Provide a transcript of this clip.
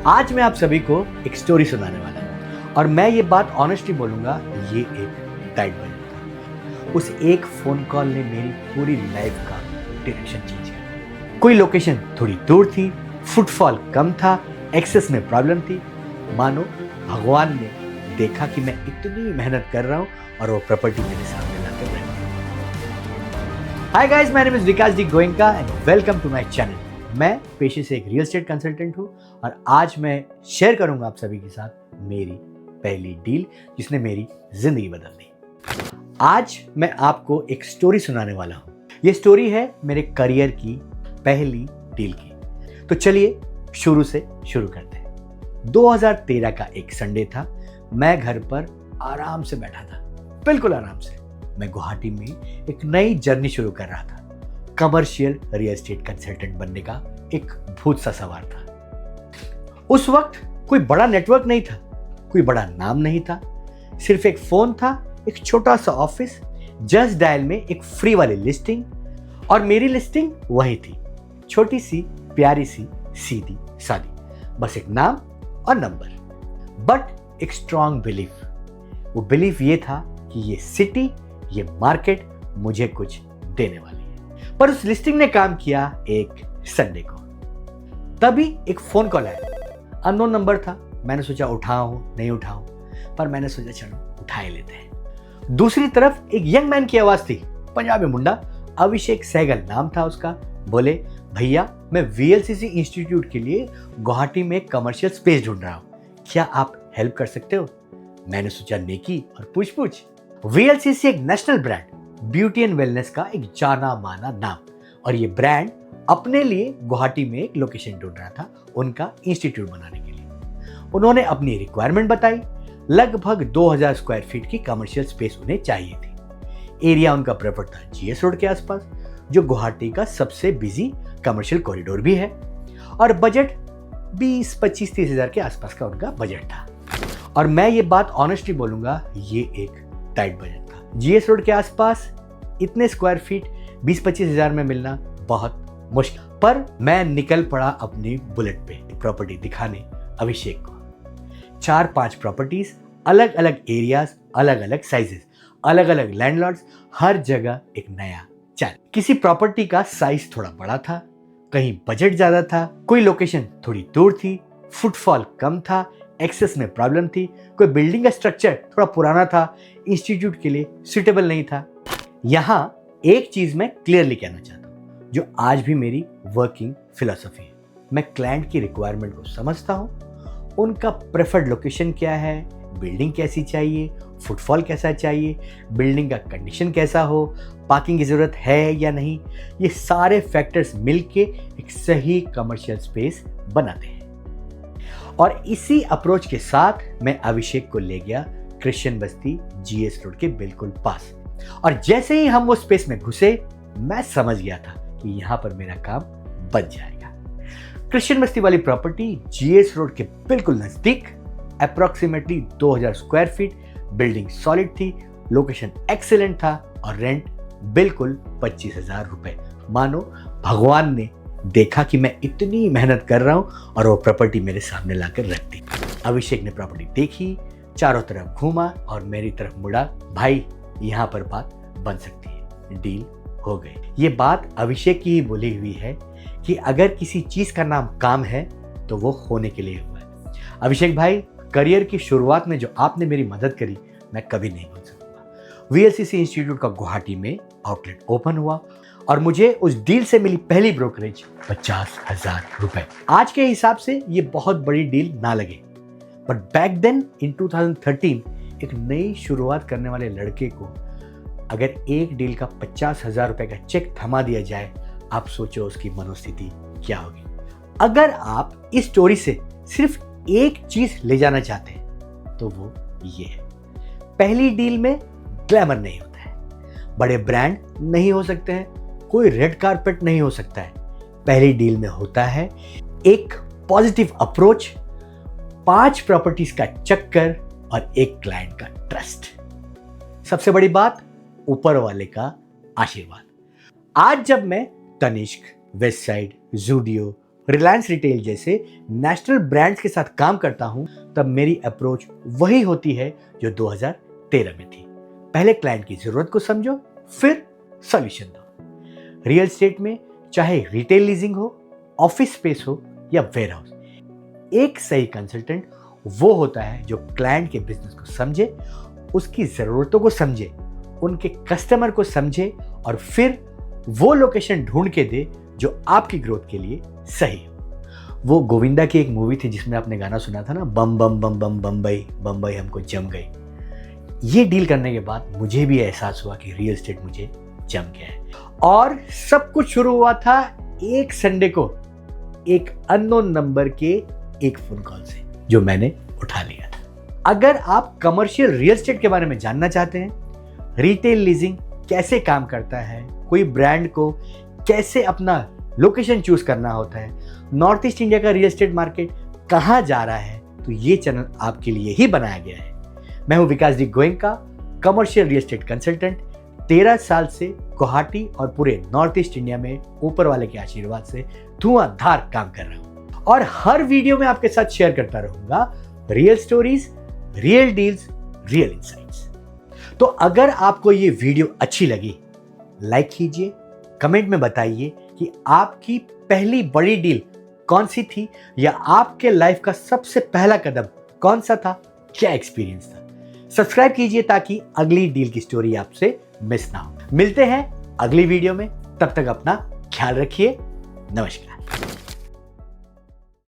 आज मैं आप सभी को एक स्टोरी सुनाने वाला हूँ और मैं ये बात ऑनेस्टली बोलूँगा, ये एक टाइट बजट था। उस एक फ़ोन कॉल ने मेरी पूरी लाइफ का डायरेक्शन चेंज किया। कोई लोकेशन थोड़ी दूर थी, फुटफॉल कम था, एक्सेस में प्रॉब्लम थी। मानो भगवान ने देखा कि मैं इतनी मेहनत कर रहा हूँ और वो प्रॉपर्टी मेरे सामने लाकर रख दी। Hi guys, my name is Vikas D Goenka and welcome to my channel. मैं पेशे से एक रियल एस्टेट कंसल्टेंट हूँ और आज मैं शेयर करूंगा आप सभी के साथ मेरी पहली डील जिसने मेरी जिंदगी बदल दी। आज मैं आपको एक स्टोरी सुनाने वाला हूँ। ये स्टोरी है मेरे करियर की पहली डील की। तो चलिए शुरू से शुरू करते हैं। 2013 का एक संडे था। मैं घर पर आराम से बैठा था, बिल्कुल आराम से। मैं गुवाहाटी में एक नई जर्नी शुरू कर रहा था। कमर्शियल रियल एस्टेट कंसल्टेंट बनने का एक भूत सा सवार था। उस वक्त कोई बड़ा नेटवर्क नहीं था, कोई बड़ा नाम नहीं था, सिर्फ एक फोन था, एक छोटा सा ऑफिस, जस्ट डायल में एक फ्री वाली लिस्टिंग और मेरी लिस्टिंग वही थी, छोटी सी प्यारी सी सीधी सादी, बस एक नाम और नंबर, बट एक स्ट्रॉन्ग बिलीफ। वो बिलीफ ये था कि ये सिटी, ये मार्केट मुझे कुछ देने वाली है। पर उस लिस्टिंग ने काम किया एक संडे को। तभी एक फोन कॉल आया, अननोन नंबर था। मैंने सोचा उठाऊं नहीं उठाऊं, पर मैंने सोचा चलो उठा ही लेते हैं। दूसरी तरफ एक यंग मैन की आवाज थी, पंजाबी मुंडा, अभिषेक सहगल नाम था उसका। बोले, भैया मैं वीएलसीसी इंस्टीट्यूट के लिए गुवाहाटी में एक कमर्शियल स्पेस ढूंढ रहा हूं, क्या आप हेल्प कर सकते हो? मैंने सोचा नेकी और पूछ। वीएलसीसी एक national brand, beauty and wellness का एक जाना माना नाम, और ये ब्रांड अपने लिए गुवाहाटी में एक लोकेशन ढूंढ रहा था उनका इंस्टीट्यूट बनाने के लिए। उन्होंने अपनी रिक्वायरमेंट बताई। लगभग 2000 स्क्वायर फीट की कमर्शियल स्पेस उन्हें चाहिए थी। एरिया उनका प्रेफर था जीएस रोड के आसपास, जो गुवाहाटी का सबसे बिजी कमर्शियल कॉरिडोर भी है, और बजट 20-25-30 हजार के आसपास का उनका बजट था। और मैं ये बात ऑनेस्टली बोलूंगा, ये एक टाइट बजट था। जीएस रोड के आसपास इतने स्क्वायर फीट 20-25 हजार में मिलना बहुत मुश्किल। पर मैं निकल पड़ा अपनी बुलेट पे प्रॉपर्टी दिखाने अभिषेक को। 4-5 प्रॉपर्टीज, अलग अलग एरियाज, अलग अलग साइजेस, अलग अलग लैंडलॉर्ड्स, हर जगह एक नया चैलेंज। किसी प्रॉपर्टी का साइज थोड़ा बड़ा था, कहीं बजट ज्यादा था, कोई लोकेशन थोड़ी दूर थी, फुटफॉल कम था, एक्सेस में प्रॉब्लम थी, कोई बिल्डिंग का स्ट्रक्चर थोड़ा पुराना था, इंस्टीट्यूट के लिए सुटेबल नहीं था। यहां एक चीज मैं क्लियरली कहना चाहता हूं, जो आज भी मेरी वर्किंग फिलॉसफी है। मैं क्लाइंट की रिक्वायरमेंट को समझता हूं, उनका प्रेफर्ड लोकेशन क्या है, बिल्डिंग कैसी चाहिए, फुटफॉल कैसा चाहिए, बिल्डिंग का कंडीशन कैसा हो, पार्किंग की जरूरत है या नहीं, ये सारे फैक्टर्स मिलके एक सही कमर्शियल स्पेस बनाते हैं। और इसी अप्रोच के साथ मैं अभिषेक को ले गया क्रिश्चियन बस्ती जीएस रोड के बिल्कुल पास। और जैसे ही हम वो स्पेस में घुसे, मैं समझ गया था कि यहां पर मेरा काम बन जाएगा। क्रिश्चियन बस्ती वाली प्रॉपर्टी जीएस रोड के बिल्कुल नजदीक, approximately 2000 square feet, building solid थी, लोकेशन एक्सीलेंट था और रेंट बिल्कुल 25,000 रुपए। मानो भगवान ने देखा कि मैं इतनी मेहनत कर रहा हूं और वो प्रॉपर्टी मेरे सामने लाकर रख दी। अभिषेक ने प्रॉपर्टी देखी, चारों तरफ घूमा और मेरी तरफ मुड़ा, भाई यहां पर बात बन सकती है, डील हो गई। ये बात अभिषेक की ही बोली हुई है कि अगर किसी चीज का नाम काम है तो वो होने के लिए हुआ है। अभिषेक भाई, करियर की शुरुआत में जो आपने मेरी मदद करी, मैं कभी नहीं भूल सकूंगा। वीएलसीसी इंस्टीट्यूट का गुवाहाटी में आउटलेट ओपन हुआ और मुझे उस डील से मिली पहली ब्रोकरेज 50,000 रुपए। आज के हिसाब से ये बहुत बड़ी डील ना लगे, बट बैक देन इन 2013 एक नई शुरुआत करने वाले लड़के को अगर एक डील का 50,000 रुपए का चेक थमा दिया जाए, आप सोचो उसकी मनोस्थिति क्या होगी। अगर आप इस स्टोरी से सिर्फ एक चीज ले जाना चाहते हैं तो वो ये है, पहली डील में ग्लैमर नहीं होता है, बड़े ब्रांड नहीं हो सकते हैं, कोई रेड कारपेट नहीं हो सकता है। पहली डील में होता है एक पॉजिटिव अप्रोच, 5 प्रॉपर्टीज का चक्कर और एक क्लाइंट का ट्रस्ट। सबसे बड़ी बात, ऊपर वाले का आशीर्वाद। आज जब मैं Tanishq, West Side, Zudio, Reliance Retail जैसे नेशनल ब्रांड्स के साथ काम करता हूं, तब मेरी अप्रोच वही होती है जो 2013 में थी। पहले क्लाइंट की जरूरत को समझो, फिर सॉल्यूशन दो। रियल एस्टेट में चाहे रिटेल लीजिंग हो, ऑफिस स्पेस हो या वेयर हाउस, एक सही कंसल्टेंट वो होता है जो क्लाइंट के बिजनेस को समझे, उसकी जरूरतों को समझे, उनके कस्टमर को समझे और फिर वो लोकेशन ढूंढ के दे जो आपकी ग्रोथ के लिए सही हो। वो गोविंदा की एक मूवी थी जिसमें आपने गाना सुना था ना, बम बम बम बम बम्बई बम्बई हमको जम गई। ये डील करने के बाद मुझे भी एहसास हुआ कि रियल एस्टेट मुझे जम गया है। और सब कुछ शुरू हुआ था एक संडे को एक अननोन नंबर के एक फोन कॉल से, जो मैंने उठा लिया था। अगर आप कमर्शियल रियल एस्टेट के बारे में जानना चाहते हैं, रिटेल लीजिंग कैसे काम करता है, कोई ब्रांड को कैसे अपना लोकेशन चूज करना होता है, नॉर्थ ईस्ट इंडिया का रियल एस्टेट मार्केट कहां जा रहा है, तो ये चैनल आपके लिए ही बनाया गया है। मैं हूं Vikas D Goenka, commercial real estate consultant. 13 साल से गुवाहाटी और पूरे नॉर्थ ईस्ट इंडिया में ऊपर वाले के आशीर्वाद से धुआंधार काम कर रहा हूं और हर वीडियो में आपके साथ शेयर करता रहूंगा real stories, real deals, real insights. तो अगर आपको ये वीडियो अच्छी लगी, लाइक कीजिए, कमेंट में बताइए कि आपकी पहली बड़ी डील कौन सी थी या आपके लाइफ का सबसे पहला कदम कौन सा था, क्या एक्सपीरियंस था। सब्सक्राइब कीजिए ताकि अगली डील की स्टोरी आपसे मिस ना हो। मिलते हैं अगली वीडियो में, तब तक अपना ख्याल रखिए। नमस्कार।